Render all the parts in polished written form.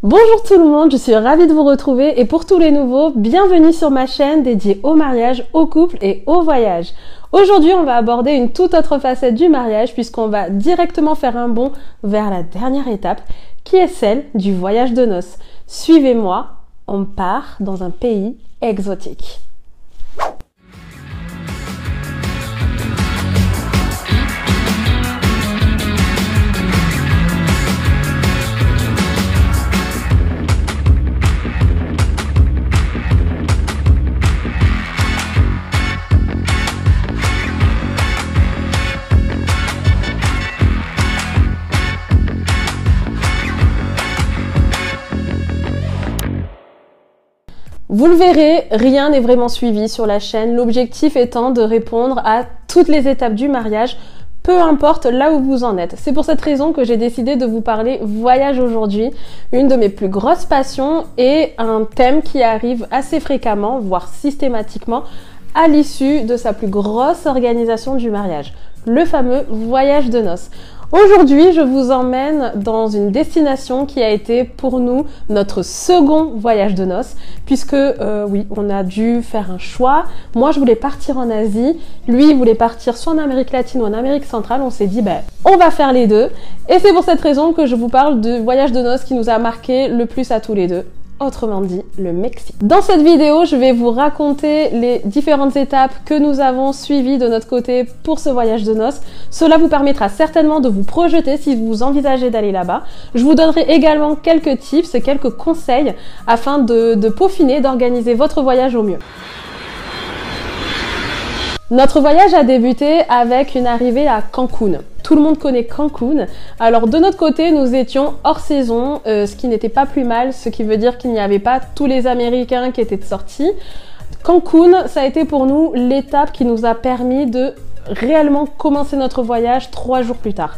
Bonjour tout le monde, je suis ravie de vous retrouver et pour tous les nouveaux, bienvenue sur ma chaîne dédiée au mariage, au couple et au voyage. Aujourd'hui, on va aborder une toute autre facette du mariage puisqu'on va directement faire un bond vers la dernière étape qui est celle du voyage de noces. Suivez-moi, on part dans un pays exotique. Vous le verrez, rien n'est vraiment suivi sur la chaîne, l'objectif étant de répondre à toutes les étapes du mariage, peu importe là où vous en êtes. C'est pour cette raison que j'ai décidé de vous parler voyage aujourd'hui, une de mes plus grosses passions et un thème qui arrive assez fréquemment, voire systématiquement, à l'issue de sa plus grosse organisation du mariage, le fameux voyage de noces. Aujourd'hui, je vous emmène dans une destination qui a été pour nous notre second voyage de noces, puisque oui, on a dû faire un choix. Moi, je voulais partir en Asie, lui, il voulait partir soit en Amérique latine ou en Amérique centrale. On s'est dit, on va faire les deux. Et c'est pour cette raison que je vous parle du voyage de noces qui nous a marqué le plus à tous les deux. Autrement dit, le Mexique. Dans cette vidéo, je vais vous raconter les différentes étapes que nous avons suivies de notre côté pour ce voyage de noces. Cela vous permettra certainement de vous projeter si vous envisagez d'aller là-bas. Je vous donnerai également quelques tips et quelques conseils afin de peaufiner, d'organiser votre voyage au mieux. Notre voyage a débuté avec une arrivée à Cancun. Tout le monde connaît Cancun. Alors de notre côté, nous étions hors saison, ce qui n'était pas plus mal, ce qui veut dire qu'il n'y avait pas tous les Américains qui étaient sortis. Cancun, ça a été pour nous l'étape qui nous a permis de réellement commencer notre voyage 3 jours plus tard.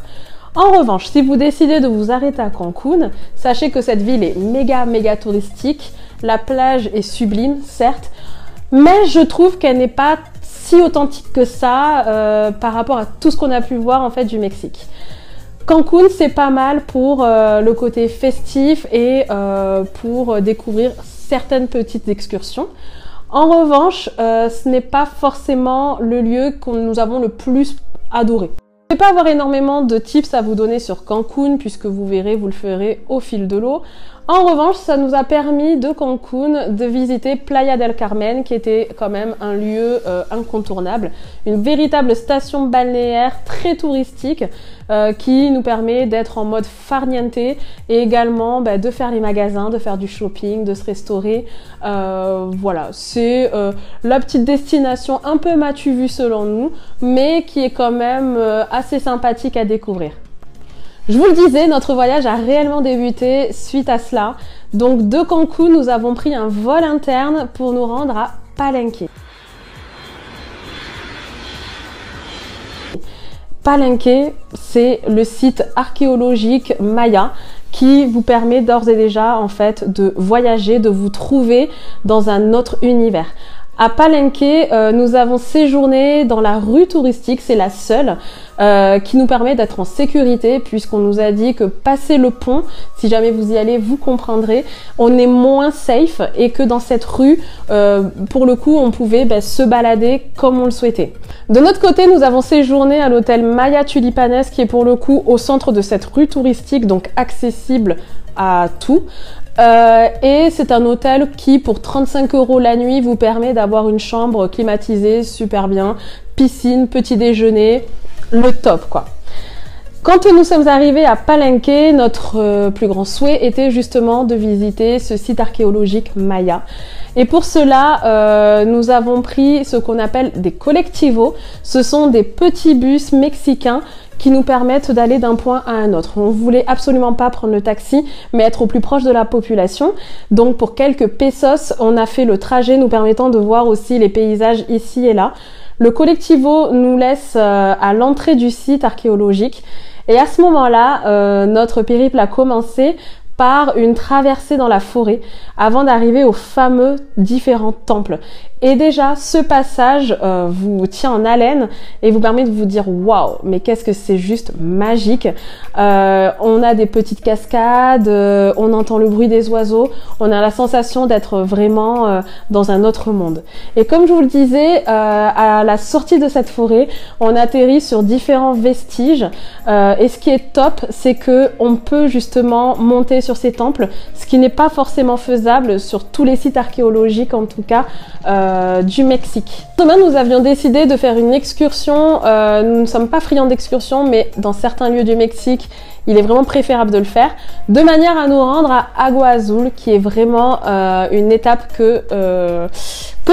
En revanche, si vous décidez de vous arrêter à Cancun, sachez que cette ville est méga touristique. La plage est sublime, certes, mais je trouve qu'elle n'est pas si authentique que ça par rapport à tout ce qu'on a pu voir en fait du Mexique. Cancun, c'est pas mal pour le côté festif et pour découvrir certaines petites excursions. En revanche, ce n'est pas forcément le lieu que nous avons le plus adoré. Je ne vais pas avoir énormément de tips à vous donner sur Cancun puisque vous verrez, vous le ferez au fil de l'eau. En revanche, ça nous a permis de Cancun de visiter Playa del Carmen qui était quand même un lieu incontournable, une véritable station balnéaire très touristique qui nous permet d'être en mode farniente et également de faire les magasins, de faire du shopping, de se restaurer. Voilà, c'est la petite destination un peu matu vu selon nous, mais qui est quand même assez sympathique à découvrir. Je vous le disais, notre voyage a réellement débuté suite à cela. Donc de Cancun, nous avons pris un vol interne pour nous rendre à Palenque. Palenque, c'est le site archéologique maya qui vous permet d'ores et déjà en fait de voyager, de vous trouver dans un autre univers. À Palenque, nous avons séjourné dans la rue touristique, c'est la seule qui nous permet d'être en sécurité puisqu'on nous a dit que passer le pont, si jamais vous y allez, vous comprendrez, on est moins safe et que dans cette rue, pour le coup, on pouvait se balader comme on le souhaitait. De notre côté, nous avons séjourné à l'hôtel Maya Tulipanes qui est pour le coup au centre de cette rue touristique, donc accessible à tout. Et c'est un hôtel qui pour 35 € la nuit vous permet d'avoir une chambre climatisée super bien, piscine, petit déjeuner, le top quoi. Quand nous sommes arrivés à Palenque, notre plus grand souhait était justement de visiter ce site archéologique maya. Et pour cela, nous avons pris ce qu'on appelle des collectivos. Ce sont des petits bus mexicains qui nous permettent d'aller d'un point à un autre. On voulait absolument pas prendre le taxi, mais être au plus proche de la population. Donc pour quelques pesos, on a fait le trajet nous permettant de voir aussi les paysages ici et là. Le collectivo nous laisse à l'entrée du site archéologique. Et à ce moment-là, notre périple a commencé par une traversée dans la forêt avant d'arriver aux fameux différents temples. Et déjà, ce passage vous tient en haleine et vous permet de vous dire waouh, mais qu'est-ce que c'est juste magique. On a des petites cascades, on entend le bruit des oiseaux, on a la sensation d'être vraiment dans un autre monde. Et comme je vous le disais, à la sortie de cette forêt, on atterrit sur différents vestiges. Et ce qui est top, c'est que on peut justement monter sur ces temples, ce qui n'est pas forcément faisable sur tous les sites archéologiques, en tout cas du Mexique. Demain, nous avions décidé de faire une excursion. Nous ne sommes pas friands d'excursion, mais dans certains lieux du Mexique, il est vraiment préférable de le faire, de manière à nous rendre à Agua Azul, qui est vraiment une étape que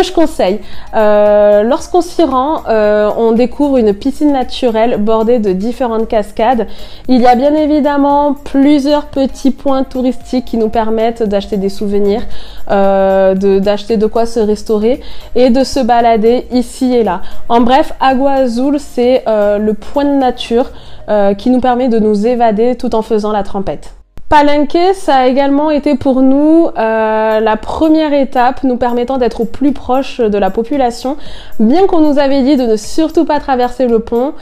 je conseille. Lorsqu'on s'y rend, on découvre une piscine naturelle bordée de différentes cascades. Il y a bien évidemment plusieurs petits points touristiques qui nous permettent d'acheter des souvenirs, d'acheter de quoi se restaurer et de se balader ici et là. En bref, Agua Azul, c'est le point de nature qui nous permet de nous évader tout en faisant la trempette. Palenque, ça a également été pour nous la première étape nous permettant d'être au plus proche de la population. Bien qu'on nous avait dit de ne surtout pas traverser le pont,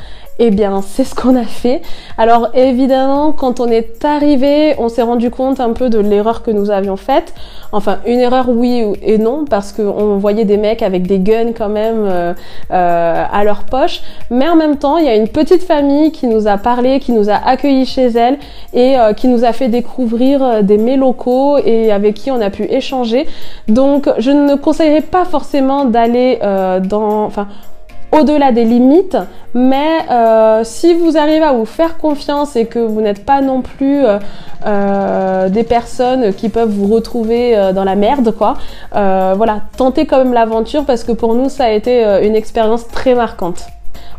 eh bien c'est ce qu'on a fait. Alors évidemment, quand on est arrivé, on s'est rendu compte un peu de l'erreur que nous avions faite. Enfin, une erreur oui et non, parce qu'on voyait des mecs avec des guns quand même à leur poche. Mais en même temps, il y a une petite famille qui nous a parlé, qui nous a accueillis chez elle et qui nous a fait découvrir des mets locaux et avec qui on a pu échanger. Donc je ne conseillerais pas forcément d'aller au-delà des limites, mais si vous arrivez à vous faire confiance et que vous n'êtes pas non plus des personnes qui peuvent vous retrouver dans la merde, quoi, voilà, tentez quand même l'aventure parce que pour nous ça a été une expérience très marquante.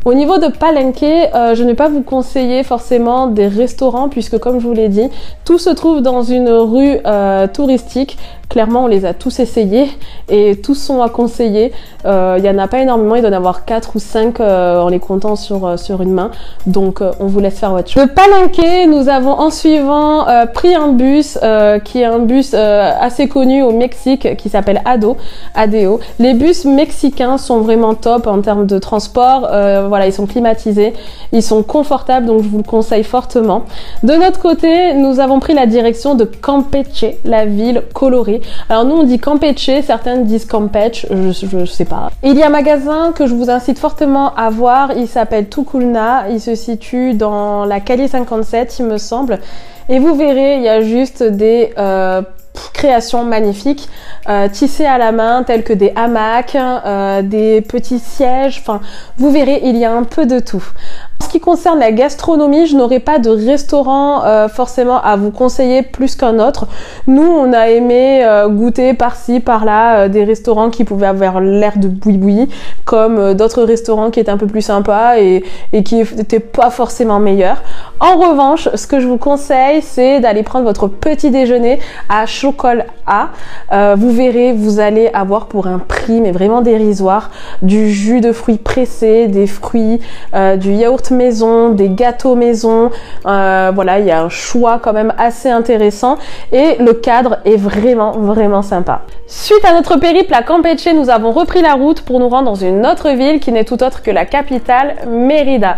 Au niveau de Palenque, je ne vais pas vous conseiller forcément des restaurants puisque comme je vous l'ai dit, tout se trouve dans une rue touristique. Clairement, on les a tous essayés et tous sont à conseiller. Il n'y en a pas énormément, il doit y en avoir 4 ou 5 en les comptant sur une main. Donc, on vous laisse faire votre choix. De Palenque, nous avons en suivant pris un bus qui est un bus assez connu au Mexique qui s'appelle ADO. Les bus mexicains sont vraiment top en termes de transport. Voilà, ils sont climatisés, ils sont confortables, donc je vous le conseille fortement. De notre côté, nous avons pris la direction de Campeche, la ville colorée. Alors nous on dit Campeche, certains disent Campeche, je sais pas. Il y a un magasin que je vous incite fortement à voir, il s'appelle Tuculna, il se situe dans la Calle 57 il me semble. Et vous verrez, il y a juste des créations magnifiques tissées à la main telles que des hamacs, des petits sièges, enfin vous verrez il y a un peu de tout. En ce qui concerne la gastronomie, je n'aurai pas de restaurant forcément à vous conseiller plus qu'un autre. Nous, on a aimé goûter par-ci, par-là des restaurants qui pouvaient avoir l'air de boui-boui, comme d'autres restaurants qui étaient un peu plus sympas et qui n'étaient pas forcément meilleurs. En revanche, ce que je vous conseille, c'est d'aller prendre votre petit déjeuner à Chocolat. Vous verrez, vous allez avoir pour un prix, mais vraiment dérisoire, du jus de fruits pressés, des fruits, du yaourt maison, des gâteaux maison. Voilà, il y a un choix quand même assez intéressant et le cadre est vraiment sympa. Suite à notre périple à Campeche, nous avons repris la route pour nous rendre dans une autre ville qui n'est tout autre que la capitale, Mérida.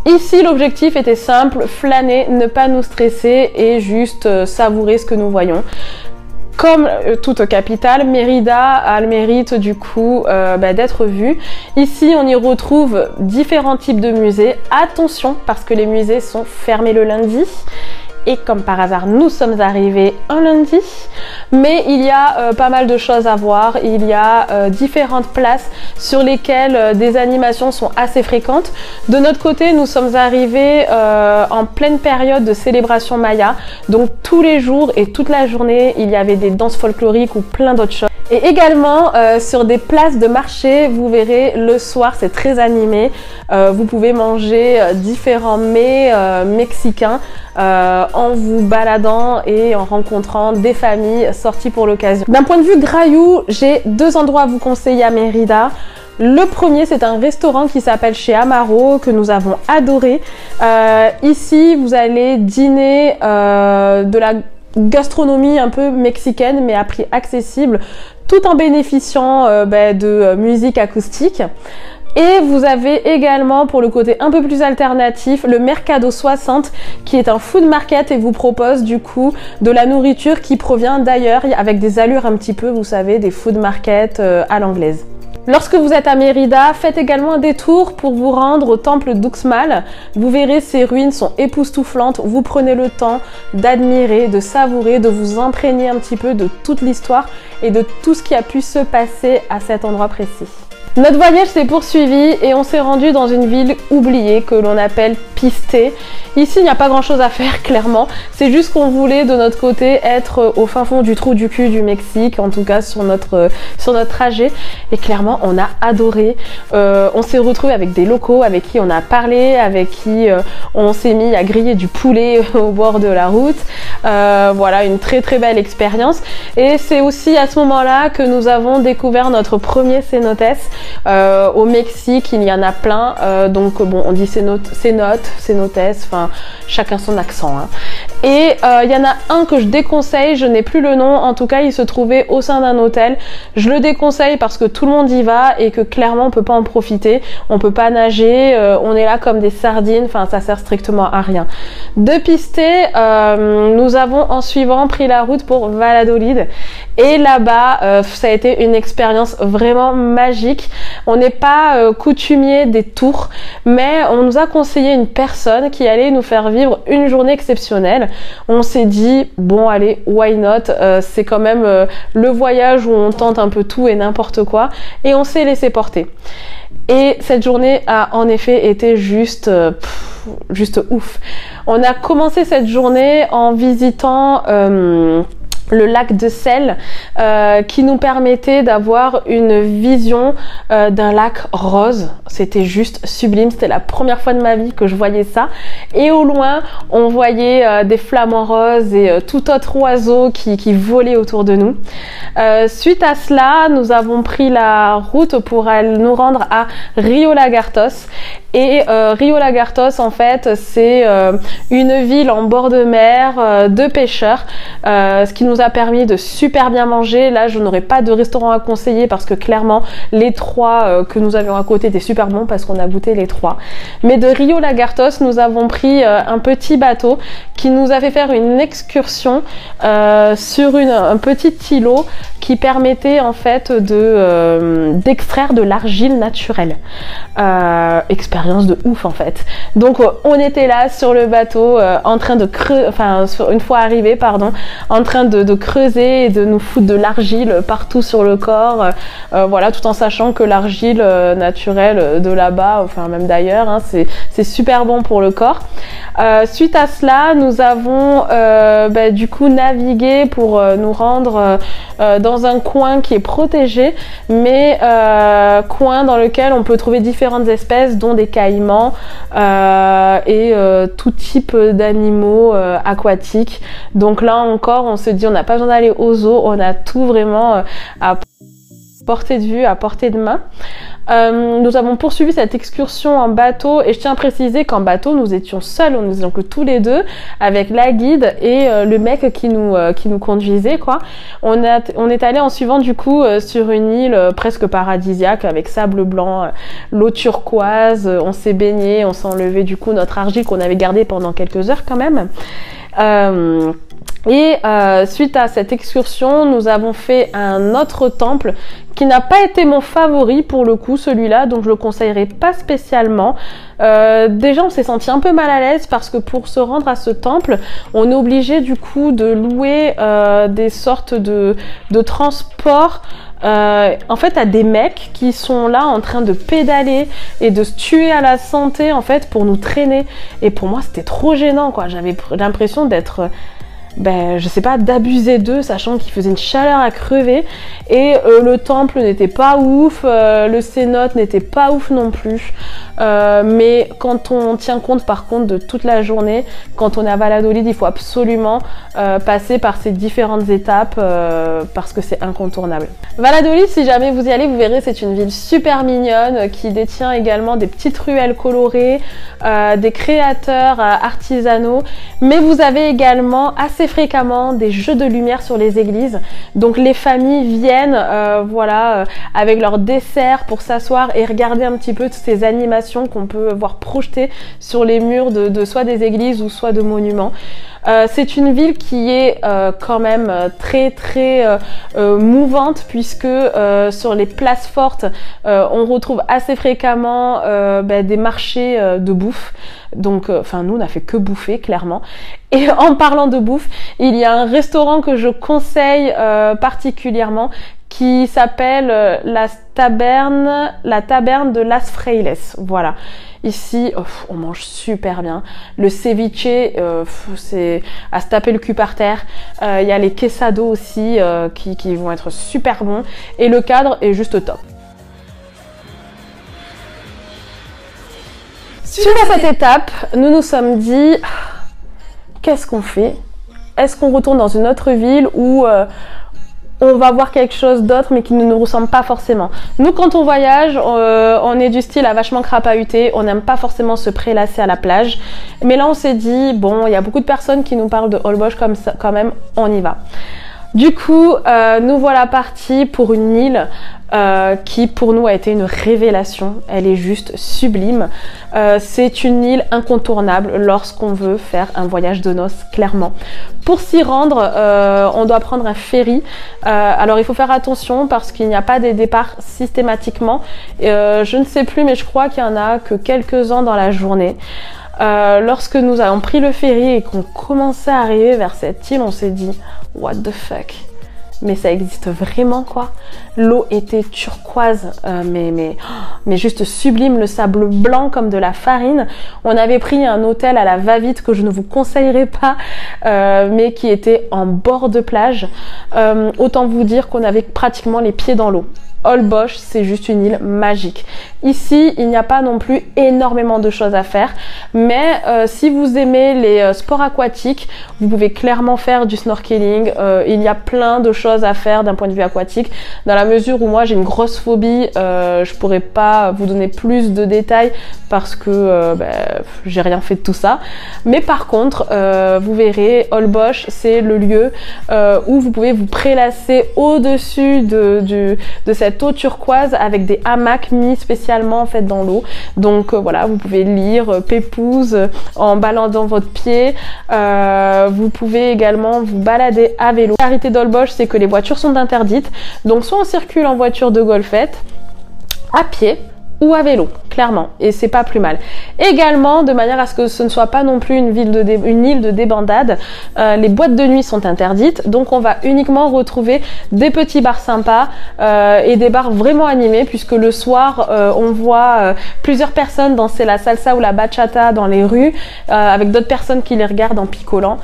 Ici, l'objectif était simple, flâner, ne pas nous stresser et juste savourer ce que nous voyons. Comme toute capitale, Mérida a le mérite du coup d'être vue. Ici, on y retrouve différents types de musées. Attention, parce que les musées sont fermés le lundi. Et comme par hasard, nous sommes arrivés un lundi. Mais il y a pas mal de choses à voir. Il y a différentes places sur lesquelles des animations sont assez fréquentes. De notre côté, nous sommes arrivés en pleine période de célébration maya. Donc tous les jours et toute la journée, il y avait des danses folkloriques ou plein d'autres choses. Et également sur des places de marché, vous verrez le soir c'est très animé. Vous pouvez manger différents mets mexicains en vous baladant et en rencontrant des familles sorties pour l'occasion. D'un point de vue graillou, j'ai deux endroits à vous conseiller à Mérida. Le premier, c'est un restaurant qui s'appelle Chez Amaro, que nous avons adoré. Ici, vous allez dîner de la gastronomie un peu mexicaine, mais à prix accessible, tout en bénéficiant de musique acoustique. Et vous avez également, pour le côté un peu plus alternatif, le Mercado 60 qui est un food market et vous propose du coup de la nourriture qui provient d'ailleurs avec des allures un petit peu, vous savez, des food markets à l'anglaise. Lorsque vous êtes à Mérida, faites également un détour pour vous rendre au temple d'Uxmal. Vous verrez, ces ruines sont époustouflantes. Vous prenez le temps d'admirer, de savourer, de vous imprégner un petit peu de toute l'histoire et de tout ce qui a pu se passer à cet endroit précis. Notre voyage s'est poursuivi et on s'est rendu dans une ville oubliée que l'on appelle Pisté. Ici, il n'y a pas grand chose à faire, clairement. C'est juste qu'on voulait de notre côté être au fin fond du trou du cul du Mexique, en tout cas sur notre trajet. Et clairement, on a adoré. On s'est retrouvé avec des locaux avec qui on a parlé, avec qui on s'est mis à griller du poulet au bord de la route. Voilà, une très très belle expérience. Et c'est aussi à ce moment-là que nous avons découvert notre premier cénotes. Au Mexique, il y en a plein, donc bon, on dit cénotes, enfin chacun son accent. Hein. Et il y en a un que je déconseille, je n'ai plus le nom, en tout cas il se trouvait au sein d'un hôtel. Je le déconseille parce que tout le monde y va et que clairement on peut pas en profiter, on peut pas nager, on est là comme des sardines, enfin ça sert strictement à rien. De Pisté, nous avons en suivant pris la route pour Valladolid et là-bas ça a été une expérience vraiment magique. On n'est pas coutumier des tours, mais on nous a conseillé une personne qui allait nous faire vivre une journée exceptionnelle. On s'est dit, bon allez, why not, c'est quand même le voyage où on tente un peu tout et n'importe quoi, et on s'est laissé porter. Et cette journée a en effet été juste ouf. On a commencé cette journée en visitant le lac de Sel qui nous permettait d'avoir une vision d'un lac rose. C'était juste sublime, c'était la première fois de ma vie que je voyais ça. Et au loin, on voyait des flamants roses et tout autre oiseau qui volait autour de nous. Suite à cela, nous avons pris la route pour aller nous rendre à Rio Lagartos. Et Rio Lagartos, en fait, c'est une ville en bord de mer de pêcheurs, ce qui nous a permis de super bien manger. Là, je n'aurais pas de restaurant à conseiller parce que clairement, les trois que nous avions à côté étaient super bons parce qu'on a goûté les trois. Mais de Rio Lagartos, nous avons pris un petit bateau qui nous a fait faire une excursion sur un petit îlot qui permettait en fait d'extraire de l'argile naturelle. Expérience de ouf en fait. Donc on était là sur le bateau en train de creuser, enfin une fois arrivé pardon, en train de creuser et de nous foutre de l'argile partout sur le corps, voilà, tout en sachant que l'argile naturelle de là-bas, enfin même d'ailleurs, hein, c'est super bon pour le corps. Suite à cela, nous avons du coup navigué pour nous rendre dans un coin qui est protégé, mais coin dans lequel on peut trouver différentes espèces, dont des caïmans et tout type d'animaux aquatiques. Donc là encore, on se dit on n'a pas besoin d'aller aux zoos, on a tout vraiment à portée de vue, à portée de main. Nous avons poursuivi cette excursion en bateau et je tiens à préciser qu'en bateau nous étions seuls, nous étions que tous les deux avec la guide et le mec qui nous conduisait quoi. On est allé en suivant du coup sur une île presque paradisiaque avec sable blanc, l'eau turquoise, on s'est baigné, on s'est enlevé du coup notre argile qu'on avait gardée pendant quelques heures quand même. Suite à cette excursion, nous avons fait un autre temple qui n'a pas été mon favori pour le coup, celui-là, donc je le conseillerais pas spécialement. Déjà, on s'est senti un peu mal à l'aise parce que pour se rendre à ce temple, on est obligé du coup de louer des sortes de transports. En fait, à des mecs qui sont là en train de pédaler et de se tuer à la santé en fait pour nous traîner. Et pour moi, c'était trop gênant quoi. J'avais l'impression d'être je sais pas, d'abuser d'eux, sachant qu'il faisait une chaleur à crever et le temple n'était pas ouf, le cénote n'était pas ouf non plus. mais quand on tient compte par contre de toute la journée, quand on est à Valladolid, il faut absolument passer par ces différentes étapes parce que c'est incontournable. Valladolid, si jamais vous y allez, vous verrez, c'est une ville super mignonne qui détient également des petites ruelles colorées, des créateurs artisanaux, mais vous avez également assez fréquemment des jeux de lumière sur les églises. Donc les familles viennent voilà, avec leur dessert pour s'asseoir et regarder un petit peu toutes ces animations qu'on peut voir projetées sur les murs de soit des églises ou soit de monuments. C'est une ville qui est quand même très mouvante puisque sur les places fortes on retrouve assez fréquemment des marchés de bouffe. Donc enfin nous on a fait que bouffer clairement. Et en parlant de bouffe, il y a un restaurant que je conseille particulièrement qui s'appelle la taverne de Las Frailes. Voilà. Ici, on mange super bien. Le ceviche, c'est à se taper le cul par terre. Il y a les quesados aussi qui vont être super bons. Et le cadre est juste top. Suite à cette étape, nous nous sommes dit, qu'est-ce qu'on fait? Est-ce qu'on retourne dans une autre ville où on va voir quelque chose d'autre mais qui ne nous ressemble pas forcément? Nous quand on voyage, on est du style à vachement crapahuter, on n'aime pas forcément se prélasser à la plage. Mais là on s'est dit, bon, il y a beaucoup de personnes qui nous parlent de Holbox comme ça, quand même, on y va. Du coup, nous voilà partis pour une île qui pour nous a été une révélation. Elle est juste sublime. C'est une île incontournable lorsqu'on veut faire un voyage de noces, clairement. Pour s'y rendre, on doit prendre un ferry. Alors il faut faire attention parce qu'il n'y a pas des départs systématiquement. Je ne sais plus, mais je crois qu'il n'y en a que quelques-uns dans la journée. Lorsque nous avons pris le ferry et qu'on commençait à arriver vers cette île, on s'est dit what the fuck, mais ça existe vraiment quoi? L'eau était turquoise, mais juste sublime, le sable blanc comme de la farine. On avait pris un hôtel à la va-vite que je ne vous conseillerais pas, mais qui était en bord de plage. Autant vous dire qu'on avait pratiquement les pieds dans l'eau. Holbox, c'est juste une île magique. Ici, il n'y a pas non plus énormément de choses à faire, mais si vous aimez les sports aquatiques, vous pouvez clairement faire du snorkeling. Il y a plein de choses à faire d'un point de vue aquatique, dans la mesure où moi j'ai une grosse phobie. Je pourrais pas vous donner plus de détails parce que j'ai rien fait de tout ça. Mais par contre, vous verrez, Holbox, c'est le lieu où vous pouvez vous prélasser au-dessus de cette eau turquoise avec des hamacs mis spécialement en fait dans l'eau. Donc voilà, vous pouvez lire pépouze en baladant votre pied. Vous pouvez également vous balader à vélo. La particularité d'Holbox, c'est que les voitures sont interdites. Donc soit on circule en voiture de golfette, à pied ou à vélo, clairement, et c'est pas plus mal. Également, de manière à ce que ce ne soit pas non plus une île de débandade, les boîtes de nuit sont interdites, donc on va uniquement retrouver des petits bars sympas et des bars vraiment animés, puisque le soir, on voit plusieurs personnes danser la salsa ou la bachata dans les rues, avec d'autres personnes qui les regardent en picolant.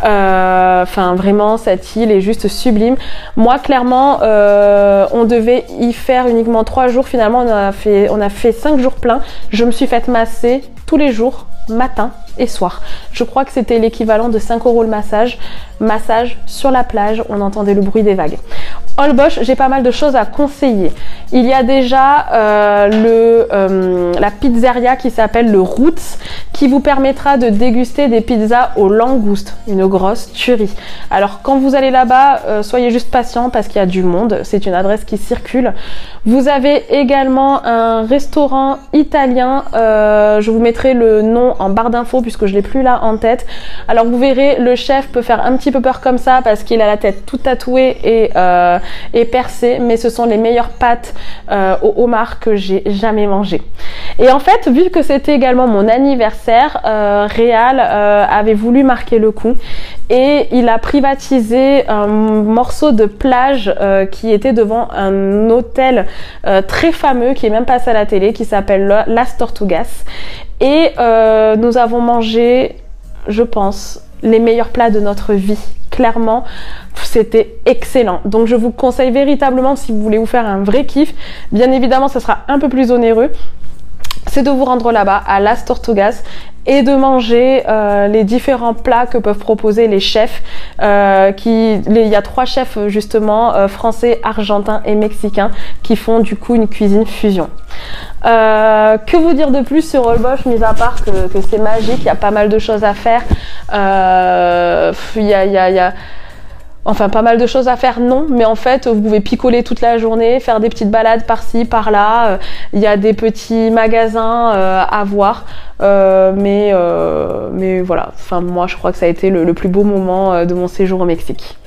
Enfin, vraiment, cette île est juste sublime. Moi, clairement, on devait y faire uniquement 3 jours, finalement, on a fait 5 jours pleins. Je me suis faite masser tous les jours, matin et soir. Je crois que c'était l'équivalent de 5 € le massage. Massage sur la plage, on entendait le bruit des vagues. Holbox, j'ai pas mal de choses à conseiller. Il y a déjà la pizzeria qui s'appelle le Roots, qui vous permettra de déguster des pizzas aux langoustes, une grosse tuerie. Alors quand vous allez là-bas, soyez juste patient parce qu'il y a du monde, c'est une adresse qui circule. Vous avez également un restaurant italien, je vous mettrai le nom en barre d'infos puisque je l'ai plus là en tête. Alors vous verrez, le chef peut faire un petit peu peur comme ça parce qu'il a la tête toute tatouée et percée, mais ce sont les meilleures pâtes au homard que j'ai jamais mangées. Et en fait, vu que c'était également mon anniversaire, Réal avait voulu marquer le coup et il a privatisé un morceau de plage qui était devant un hôtel très fameux qui est même passé à la télé, qui s'appelle Las Tortugas. Et nous avons mangé, je pense, les meilleurs plats de notre vie. Clairement, c'était excellent. Donc je vous conseille véritablement, si vous voulez vous faire un vrai kiff, bien évidemment ça sera un peu plus onéreux. c'est de vous rendre là-bas à Las Tortugas et de manger les différents plats que peuvent proposer les chefs. Il y a 3 chefs justement, français, argentins et mexicains, qui font du coup une cuisine fusion. Que vous dire de plus sur Holbox, mis à part que c'est magique, il y a pas mal de choses à faire. Enfin, pas mal de choses à faire, non, mais en fait, vous pouvez picoler toute la journée, faire des petites balades par-ci, par-là. Il y a des petits magasins à voir, mais voilà. Enfin, moi, je crois que ça a été le plus beau moment de mon séjour au Mexique.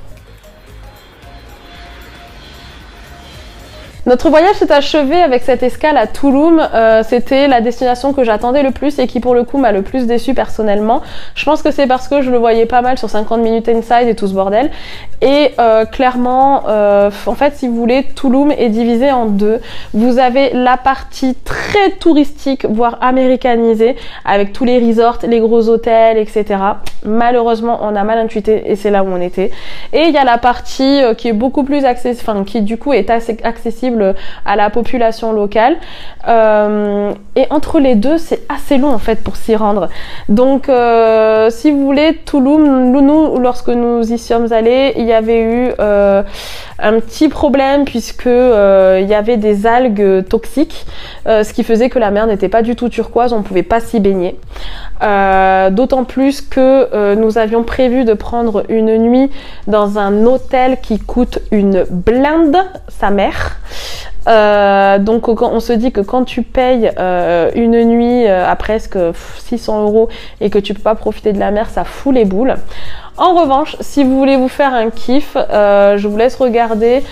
Notre voyage s'est achevé avec cette escale à Tulum. C'était la destination que j'attendais le plus et qui pour le coup m'a le plus déçue personnellement. Je pense que c'est parce que je le voyais pas mal sur 50 minutes inside et tout ce bordel. Et clairement, en fait, si vous voulez, Tulum est divisé en 2. Vous avez la partie très touristique, voire américanisée, avec tous les resorts, les gros hôtels, etc. Malheureusement, on a mal intuité et c'est là où on était. Et il y a la partie qui est beaucoup plus accessible, enfin qui du coup est assez accessible à la population locale, et entre les deux c'est assez long en fait pour s'y rendre. Donc si vous voulez, Tulum, nous lorsque nous y sommes allés, il y avait eu un petit problème puisque il y avait des algues toxiques, ce qui faisait que la mer n'était pas du tout turquoise, on ne pouvait pas s'y baigner. D'autant plus que nous avions prévu de prendre une nuit dans un hôtel qui coûte une blinde sa mère. Donc on se dit que quand tu payes une nuit à presque 600 € et que tu peux pas profiter de la mer, ça fout les boules. En revanche, si vous voulez vous faire un kiff, je vous laisse regarder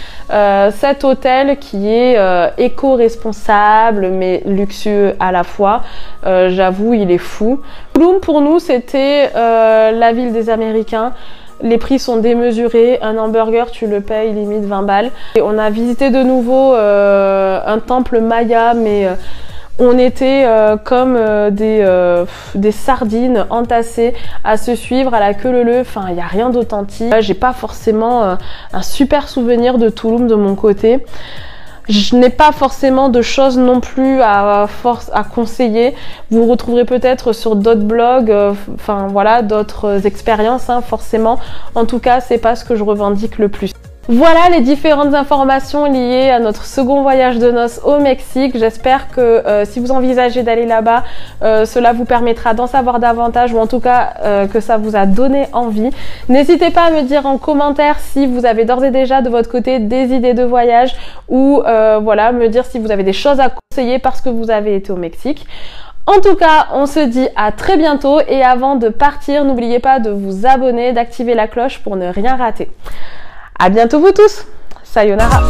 cet hôtel qui est éco-responsable mais luxueux à la fois. J'avoue, il est fou. Tulum pour nous c'était la ville des Américains. Les prix sont démesurés, un hamburger tu le payes limite 20 balles. Et on a visité de nouveau un temple maya, mais on était comme des sardines entassées à se suivre à la queue leu-leu. Enfin, il n'y a rien d'authentique. J'ai pas forcément un super souvenir de Tulum de mon côté. Je n'ai pas forcément de choses non plus à conseiller. Vous retrouverez peut-être sur d'autres blogs, enfin voilà, d'autres expériences, hein, forcément. En tout cas, c'est pas ce que je revendique le plus. Voilà les différentes informations liées à notre second voyage de noces au Mexique. J'espère que si vous envisagez d'aller là-bas, cela vous permettra d'en savoir davantage, ou en tout cas que ça vous a donné envie. N'hésitez pas à me dire en commentaire si vous avez d'ores et déjà de votre côté des idées de voyage, ou voilà, me dire si vous avez des choses à conseiller parce que vous avez été au Mexique. En tout cas, on se dit à très bientôt, et avant de partir, n'oubliez pas de vous abonner, d'activer la cloche pour ne rien rater. À bientôt vous tous. Sayonara.